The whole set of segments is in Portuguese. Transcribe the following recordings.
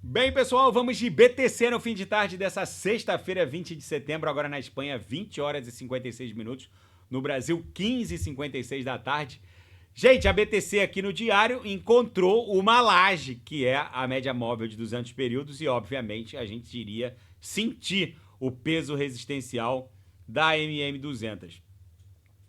Bem, pessoal, vamos de BTC no fim de tarde dessa sexta-feira, 20 de setembro, agora na Espanha, 20 horas e 56 minutos, no Brasil, 15h56 da tarde. Gente, a BTC aqui no diário encontrou uma laje, que é a média móvel de 200 períodos, e obviamente a gente iria sentir o peso resistencial da MM200.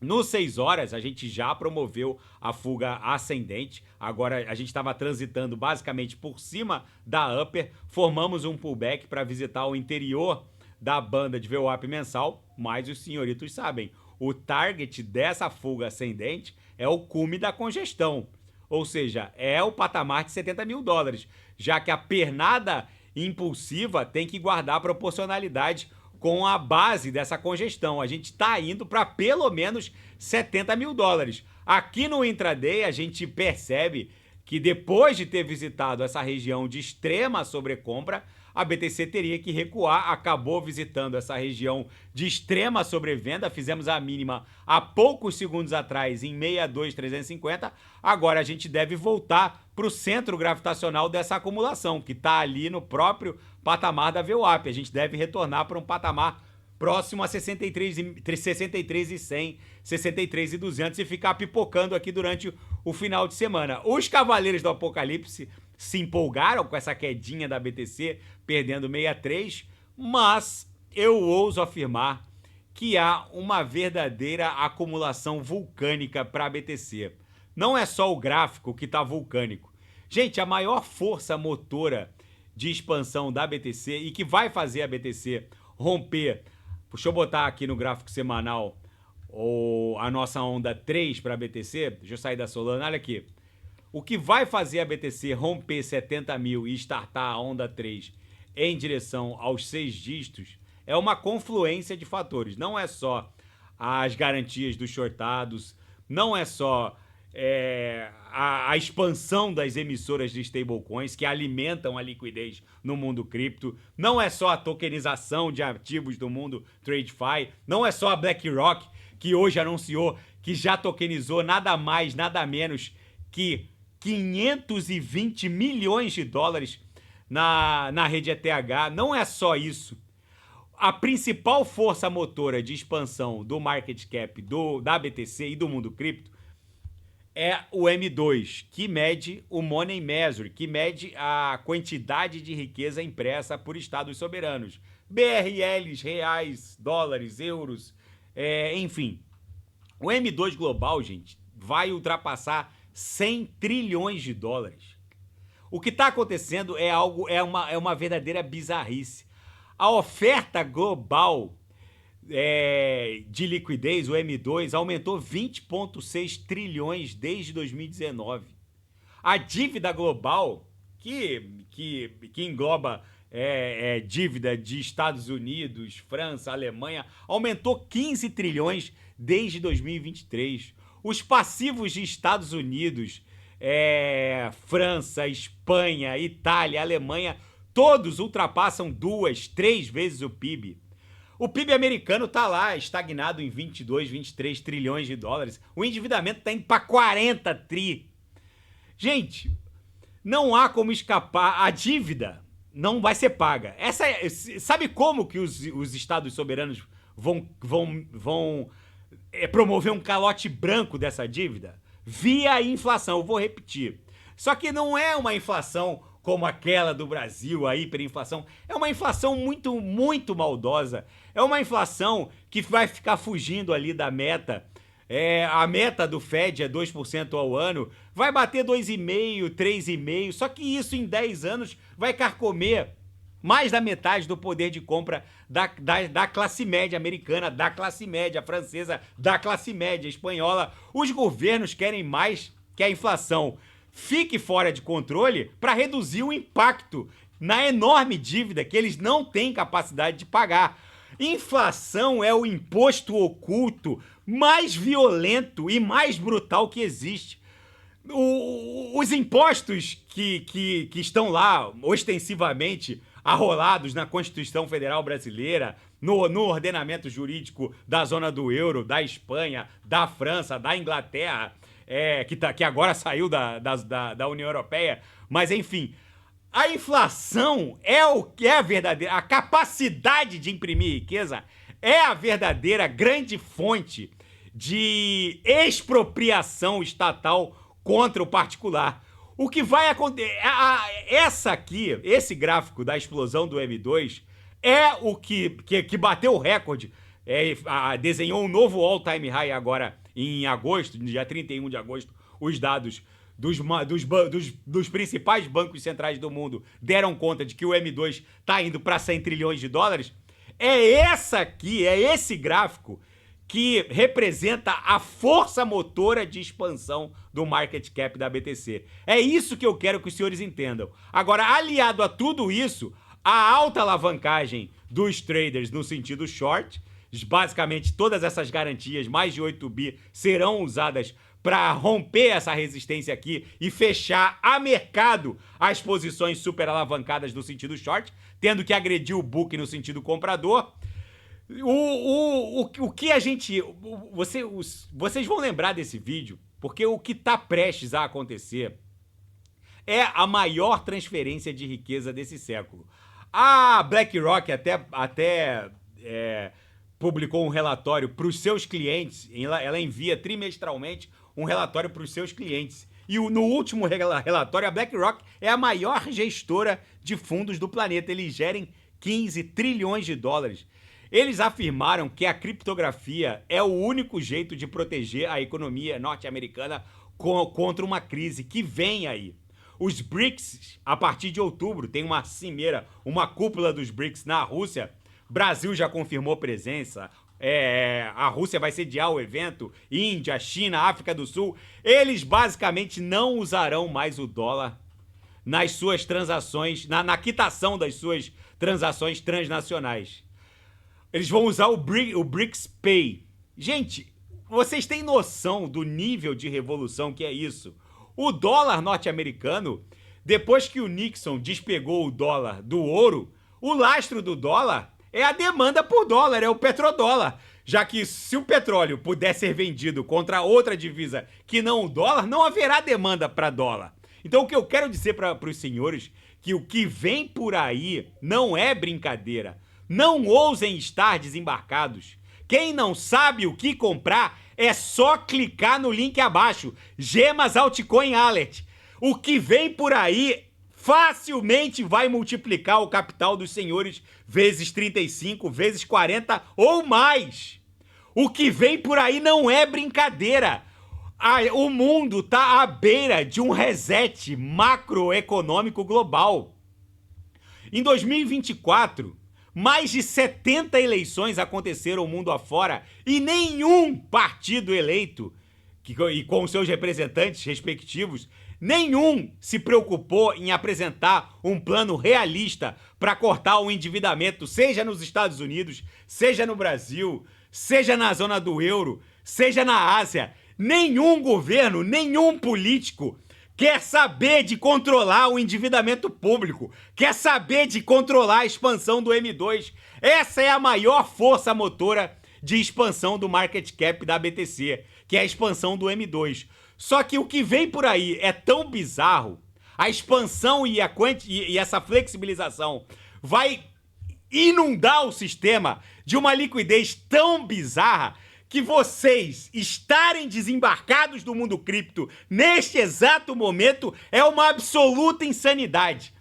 No 6 horas, a gente já promoveu a fuga ascendente. Agora, a gente estava transitando basicamente por cima da upper. Formamos um pullback para visitar o interior da banda de VWAP mensal. Mas os senhoritos sabem, o target dessa fuga ascendente é o cume da congestão. Ou seja, é o patamar de 70 mil dólares. Já que a pernada impulsiva tem que guardar proporcionalidade com a base dessa congestão. A gente está indo para pelo menos 70 mil dólares. Aqui no intraday, a gente percebe que depois de ter visitado essa região de extrema sobrecompra, a BTC teria que recuar, acabou visitando essa região de extrema sobrevenda, fizemos a mínima há poucos segundos atrás em 62.350, agora a gente deve voltar para o centro gravitacional dessa acumulação, que está ali no próprio patamar da VWAP, a gente deve retornar para um patamar próximo a 63.100, 63.200 e ficar pipocando aqui durante o final de semana. Os Cavaleiros do Apocalipse se empolgaram com essa quedinha da BTC, perdendo 63, mas eu ouso afirmar que há uma verdadeira acumulação vulcânica para a BTC. Não é só o gráfico que está vulcânico. Gente, a maior força motora de expansão da BTC e que vai fazer a BTC romper, deixa eu botar aqui no gráfico semanal a nossa onda 3 para a BTC, deixa eu sair da Solana, olha aqui. O que vai fazer a BTC romper 70 mil e startar a onda 3 em direção aos 6 dígitos é uma confluência de fatores. Não é só as garantias dos shortados, não é só a expansão das emissoras de stablecoins que alimentam a liquidez no mundo cripto, não é só a tokenização de ativos do mundo TradeFi, não é só a BlackRock que hoje anunciou que já tokenizou nada mais, nada menos que 520 milhões de dólares na rede ETH. Não é só isso. A principal força motora de expansão do market cap da BTC e do mundo cripto é o M2, que mede o Money Measure, que mede a quantidade de riqueza impressa por estados soberanos. BRLs, reais, dólares, euros, enfim. O M2 global, gente, vai ultrapassar 100 trilhões de dólares. O que está acontecendo é uma verdadeira bizarrice. A oferta global de liquidez, o M2, aumentou 20,6 trilhões desde 2019. A dívida global, que engloba dívida de Estados Unidos, França, Alemanha, aumentou 15 trilhões desde 2023. Os passivos de Estados Unidos, França, Espanha, Itália, Alemanha, todos ultrapassam 2, 3 vezes o PIB. O PIB americano está lá, estagnado em 22, 23 trilhões de dólares. O endividamento está indo para 40 tri. Gente, não há como escapar. A dívida não vai ser paga. Sabe como que os estados soberanos vão promover um calote branco dessa dívida? Via inflação. Eu vou repetir. Só que não é uma inflação como aquela do Brasil, a hiperinflação. É uma inflação muito, muito maldosa. É uma inflação que vai ficar fugindo ali da meta. A meta do Fed é 2% ao ano. Vai bater 2,5%, 3,5%. Só que isso em 10 anos vai carcomer mais da metade do poder de compra da classe média americana, da classe média francesa, da classe média espanhola. Os governos querem mais que a inflação fique fora de controle para reduzir o impacto na enorme dívida que eles não têm capacidade de pagar. Inflação é o imposto oculto mais violento e mais brutal que existe. Os impostos que estão lá ostensivamente arrolados na Constituição Federal Brasileira, no ordenamento jurídico da zona do euro, da Espanha, da França, da Inglaterra, que agora saiu da União Europeia, mas enfim, A inflação é o que é a verdadeira, a capacidade de imprimir riqueza é a verdadeira grande fonte de expropriação estatal contra o particular. O que vai acontecer, esse gráfico da explosão do M2 é o que bateu o recorde, desenhou um novo all-time high agora em agosto, no dia 31 de agosto, os dados dos principais bancos centrais do mundo deram conta de que o M2 está indo para 100 trilhões de dólares. É esse gráfico que representa a força motora de expansão do market cap da BTC. É isso que eu quero que os senhores entendam. Agora, aliado a tudo isso, a alta alavancagem dos traders no sentido short, basicamente todas essas garantias, mais de 8 bi, serão usadas para romper essa resistência aqui e fechar a mercado as posições super alavancadas no sentido short, tendo que agredir o book no sentido comprador. O que a gente... Vocês vão lembrar desse vídeo, porque o que está prestes a acontecer é a maior transferência de riqueza desse século. A BlackRock até publicou um relatório para os seus clientes, ela envia trimestralmente um relatório para os seus clientes. E no último relatório, a BlackRock é a maior gestora de fundos do planeta. Eles gerem 15 trilhões de dólares. Eles afirmaram que a criptografia é o único jeito de proteger a economia norte-americana contra uma crise que vem aí. Os BRICS, a partir de outubro, tem uma cimeira, uma cúpula dos BRICS na Rússia. Brasil já confirmou presença. A Rússia vai sediar o evento, Índia, China, África do Sul. Eles basicamente não usarão mais o dólar nas suas transações, na quitação das suas transações transnacionais. Eles vão usar o BRICS Pay. Gente, vocês têm noção do nível de revolução que é isso? O dólar norte-americano, depois que o Nixon despegou o dólar do ouro, o lastro do dólar é a demanda por dólar, é o petrodólar. Já que se o petróleo puder ser vendido contra outra divisa que não o dólar, não haverá demanda para dólar. Então o que eu quero dizer para os senhores, que o que vem por aí não é brincadeira. Não ousem estar desembarcados. Quem não sabe o que comprar, é só clicar no link abaixo. Gemas Altcoin Alert. O que vem por aí facilmente vai multiplicar o capital dos senhores vezes 35, vezes 40 ou mais. O que vem por aí não é brincadeira. O mundo está à beira de um reset macroeconômico global. Em 2024, mais de 70 eleições aconteceram mundo afora e nenhum partido eleito, e com seus representantes respectivos, nenhum se preocupou em apresentar um plano realista para cortar o endividamento, seja nos Estados Unidos, seja no Brasil, seja na zona do euro, seja na Ásia. Nenhum governo, nenhum político quer saber de controlar o endividamento público, quer saber de controlar a expansão do M2. Essa é a maior força motora de expansão do market cap da BTC, que é a expansão do M2. Só que o que vem por aí é tão bizarro, a expansão e essa flexibilização vai inundar o sistema de uma liquidez tão bizarra que vocês estarem desembarcados do mundo cripto neste exato momento é uma absoluta insanidade.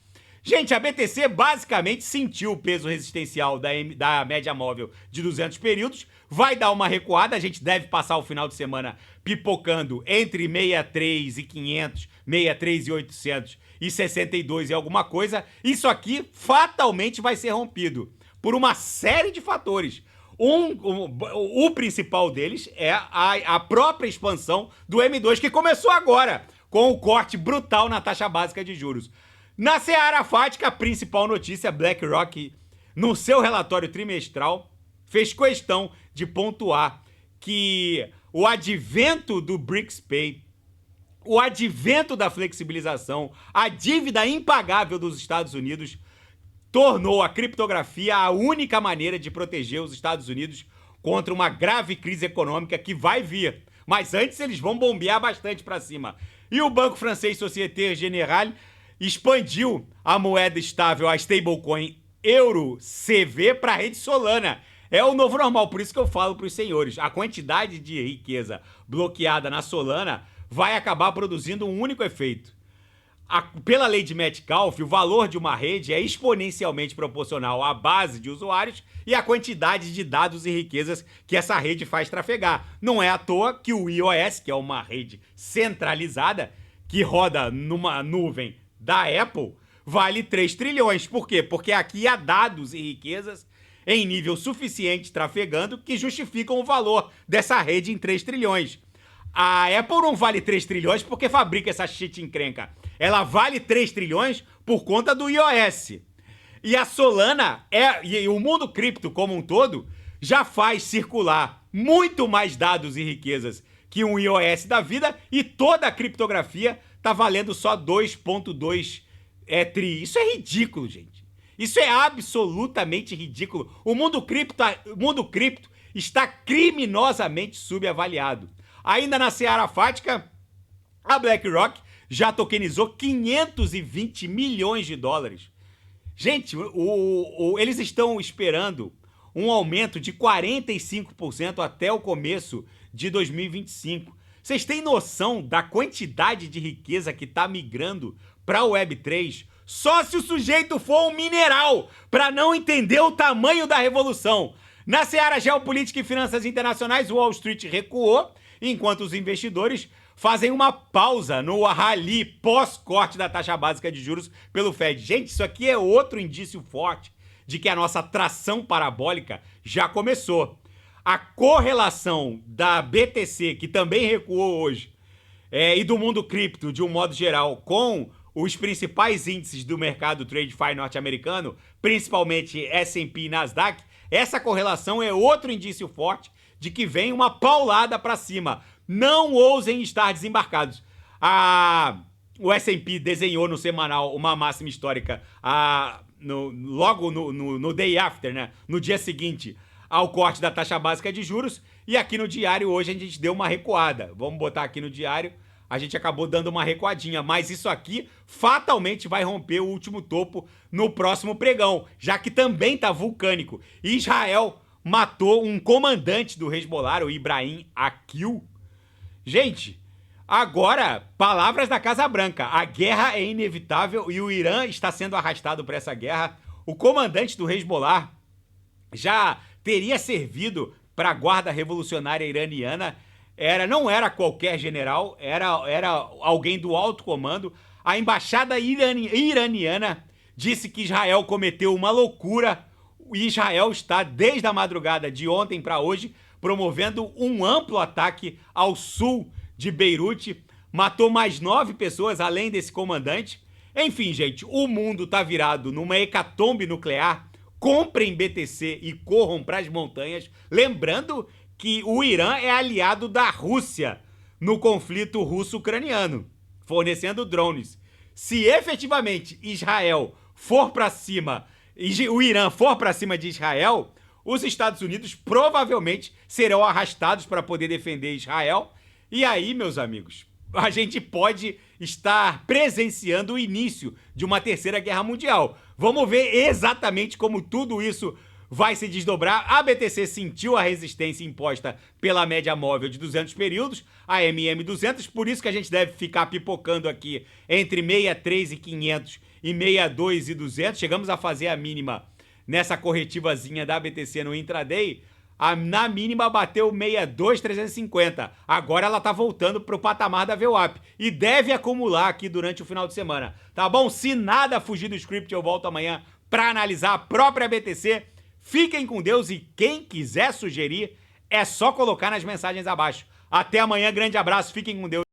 Gente, a BTC basicamente sentiu o peso resistencial da média móvel de 200 períodos, vai dar uma recuada, a gente deve passar o final de semana pipocando entre 63.500, 63.800 e 62 e alguma coisa. Isso aqui fatalmente vai ser rompido por uma série de fatores. O principal deles é a própria expansão do M2, que começou agora, com o corte brutal na taxa básica de juros. Na seara fática, a principal notícia, BlackRock, no seu relatório trimestral, fez questão de pontuar que o advento do BRICS Pay, o advento da flexibilização, a dívida impagável dos Estados Unidos tornou a criptografia a única maneira de proteger os Estados Unidos contra uma grave crise econômica que vai vir. Mas antes eles vão bombear bastante para cima. E o banco francês Société Générale expandiu a moeda estável, a stablecoin EURO-CV, para a rede Solana. É o novo normal, por isso que eu falo para os senhores, a quantidade de riqueza bloqueada na Solana vai acabar produzindo um único efeito. Pela lei de Metcalfe, o valor de uma rede é exponencialmente proporcional à base de usuários e à quantidade de dados e riquezas que essa rede faz trafegar. Não é à toa que o iOS, que é uma rede centralizada, que roda numa nuvem da Apple, vale 3 trilhões. Por quê? Porque aqui há dados e riquezas em nível suficiente trafegando que justificam o valor dessa rede em 3 trilhões. A Apple não vale 3 trilhões porque fabrica essa shit encrenca. Ela vale 3 trilhões por conta do iOS. E a Solana, e o mundo cripto como um todo, já faz circular muito mais dados e riquezas que um iOS da vida, e toda a criptografia tá valendo só 2,2 tri. Isso é ridículo, gente. Isso é absolutamente ridículo. O mundo cripto está criminosamente subavaliado. Ainda na seara fática, a BlackRock já tokenizou 520 milhões de dólares. Gente, eles estão esperando um aumento de 45% até o começo de 2025. Vocês têm noção da quantidade de riqueza que está migrando para o Web3? Só se o sujeito for um mineral, para não entender o tamanho da revolução. Na seara geopolítica e finanças internacionais, Wall Street recuou, enquanto os investidores fazem uma pausa no rally pós-corte da taxa básica de juros pelo Fed. Gente, isso aqui é outro indício forte de que a nossa tração parabólica já começou. A correlação da BTC, que também recuou hoje, e do mundo cripto, de um modo geral, com os principais índices do mercado TradeFi norte-americano, principalmente S&P e Nasdaq, essa correlação é outro indício forte de que vem uma paulada para cima. Não ousem estar desembarcados. O S&P desenhou no semanal uma máxima histórica logo no day after, né? No dia seguinte ao corte da taxa básica de juros. E aqui no diário hoje a gente deu uma recuada. Vamos botar aqui no diário. A gente acabou dando uma recuadinha, mas isso aqui fatalmente vai romper o último topo no próximo pregão, já que também está vulcânico. Israel matou um comandante do Hezbollah, o Ibrahim Akil. Gente, agora, palavras da Casa Branca. A guerra é inevitável e o Irã está sendo arrastado para essa guerra. O comandante do Hezbollah já teria servido para a guarda revolucionária iraniana. Não era qualquer general, era alguém do alto comando. A embaixada iraniana disse que Israel cometeu uma loucura. Israel está, desde a madrugada de ontem para hoje, promovendo um amplo ataque ao sul de Beirute. Matou mais 9 pessoas, além desse comandante. Enfim, gente, o mundo está virado numa hecatombe nuclear. Comprem BTC e corram para as montanhas. Lembrando que o Irã é aliado da Rússia no conflito russo-ucraniano, fornecendo drones. Se efetivamente Israel for para cima, o Irã for para cima de Israel, os Estados Unidos provavelmente serão arrastados para poder defender Israel. E aí, meus amigos, a gente pode estar presenciando o início de uma terceira guerra mundial. Vamos ver exatamente como tudo isso vai se desdobrar. A BTC sentiu a resistência imposta pela média móvel de 200 períodos, a MM200, por isso que a gente deve ficar pipocando aqui entre 63.500 e 62.200. Chegamos a fazer a mínima nessa corretivazinha da BTC no intraday. Na mínima bateu 62.350. Agora ela tá voltando pro patamar da VWAP e deve acumular aqui durante o final de semana, tá bom? Se nada fugir do script, eu volto amanhã para analisar a própria BTC. Fiquem com Deus e quem quiser sugerir, é só colocar nas mensagens abaixo. Até amanhã, grande abraço, fiquem com Deus.